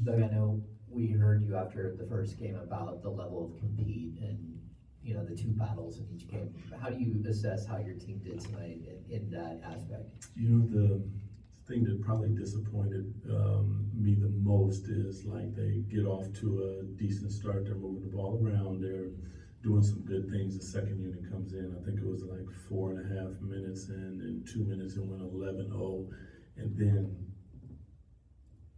Doug, I know we heard you after the first game about the level of compete and, the two battles in each game. How do you assess how your team did tonight in that aspect? The thing that probably disappointed me the most is like they get off to a decent start. They're moving the ball around. They're doing some good things. The second unit comes in. I think it was like 4.5 minutes in 2 minutes and went 11-0. And then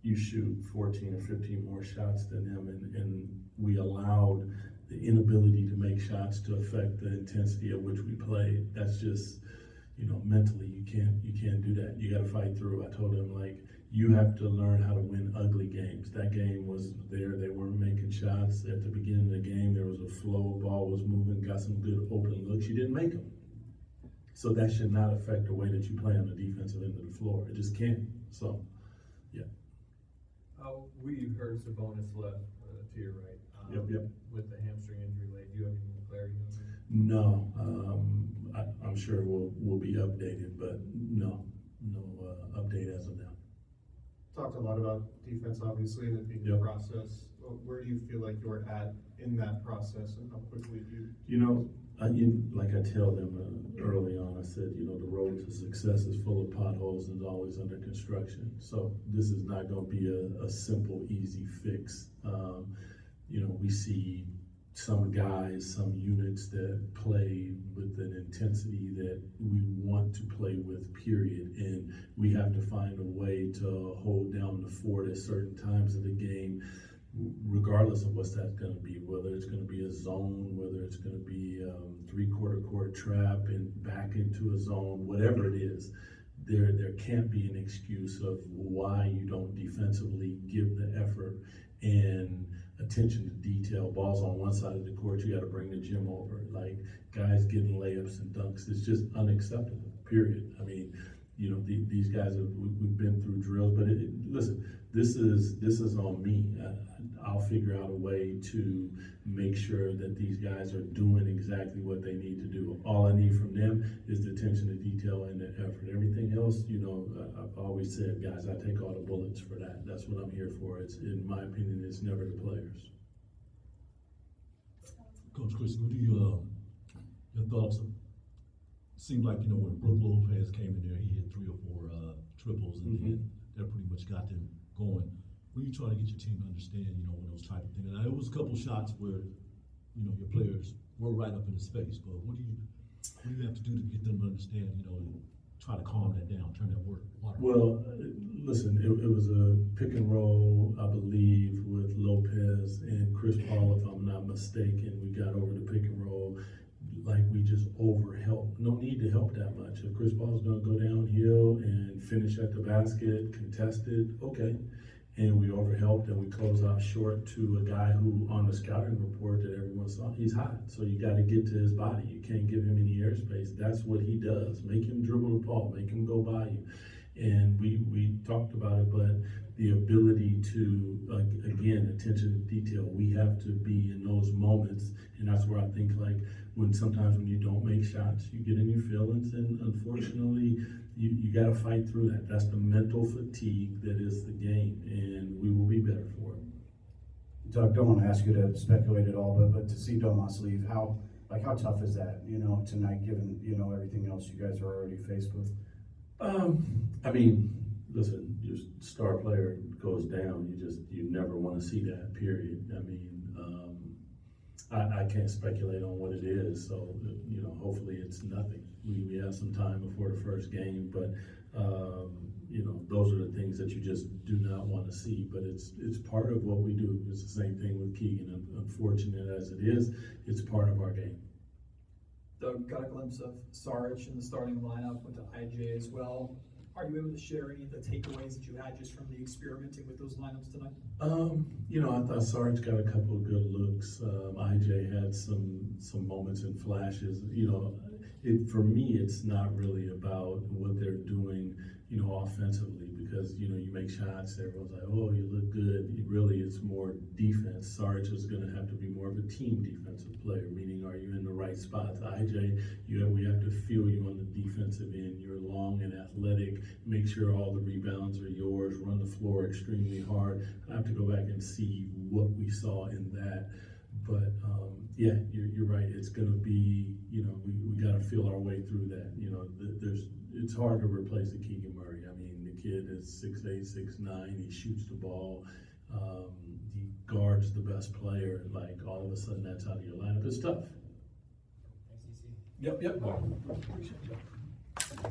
you shoot 14 or 15 more shots than them. And we allowed the inability to make shots to affect the intensity at which we played. That's just, mentally you can't do that. You got to fight through. I told them, like, you have to learn how to win ugly games. That game was there. They weren't making shots at the beginning of the game. There was a flow, ball was moving, got some good open looks. You didn't make them. So that should not affect the way that you play on the defensive end of the floor. It just can't. So, yeah. We heard Sabonis left to your right. Yep. With the hamstring injury late. Do you have any more clarity on that? No. I'm sure we'll be updated, but no update as of now. Talked a lot about defense, obviously, and it being a process. Where do you feel like you're at in that process, and how quickly do you? Like I tell them early on, I said, the road to success is full of potholes and is always under construction. So this is not going to be a simple, easy fix. We see some guys, some units that play with an intensity that we want to play with, period. And we have to find a way to hold down the fort at certain times of the game, regardless of what's that going to be, whether it's going to be a zone, whether it's going to be three-quarter court trap and back into a zone, whatever it is. There can't be an excuse of why you don't defensively give the effort and attention to detail. Balls on one side of the court, you got to bring the gym over. Like, guys getting layups and dunks, it's just unacceptable, period. I mean, these guys we've been through drills, but listen, this is on me. I'll figure out a way to make sure that these guys are doing exactly what they need to do. All I need from them is the attention to detail and the effort. Everything else, I've always said, guys, I take all the bullets for that. That's what I'm here for. It's, in my opinion, it's never the players. Coach Christie, what are your thoughts? Seemed like, when Brook Lopez came in there, he hit 3 or 4 triples, and then that pretty much got them going. When you try to get your team to understand, when those type of things, and there was a couple shots where, your players were right up in his face, but what do you have to do to get them to understand, try to calm that down, turn that water? Well, listen, it was a pick and roll, I believe, with Lopez and Chris Paul, if I'm not mistaken. We got over the pick and roll. Like, we just overhelped. No need to help that much. If Chris Paul's going to go downhill and finish at the basket, contested, okay. And we overhelped and we closed out short to a guy who, on the scouting report that everyone saw, he's hot. So you got to get to his body. You can't give him any airspace. That's what he does. Make him dribble the ball. Make him go by you. And we talked about it, but the ability to, again, attention to detail, we have to be in those moments. And that's where I think, like, sometimes when you don't make shots, you get in your feelings, and unfortunately, you got to fight through that. That's the mental fatigue that is the game, and we will be better for it. Doug, don't want to ask you to speculate at all, but to see Domas leave, how tough is that, tonight, given, everything else you guys are already faced with? I mean, listen, your star player goes down, you never want to see that, period. I mean, I can't speculate on what it is, so, hopefully it's nothing. We have some time before the first game, but, those are the things that you just do not want to see, but it's part of what we do. It's the same thing with Keegan. Unfortunate as it is, it's part of our game. Doug, got a glimpse of Sarge in the starting lineup, went to IJ as well. Are you able to share any of the takeaways that you had just from the experimenting with those lineups tonight? I thought Sarge got a couple of good looks. IJ had some moments and flashes. For me, it's not really about what they're doing, offensively, because, you know, you make shots, everyone's like, oh, you look good. Really, it's more defense. Sarge is gonna have to be more of a team defensive player, meaning are you in the right spots? IJ, we have to feel you on the defensive end. You're long and athletic, make sure all the rebounds are yours, run the floor extremely hard. I have to go back and see what we saw in that. But, yeah, you're right. It's gonna be, you know, we gotta feel our way through that. You know, it's hard to replace a Keegan Murray. I mean, the kid is 6'8", 6'9", he shoots the ball, he guards the best player. Like, all of a sudden, that's out of your lineup. It's tough. Yep. Appreciate you.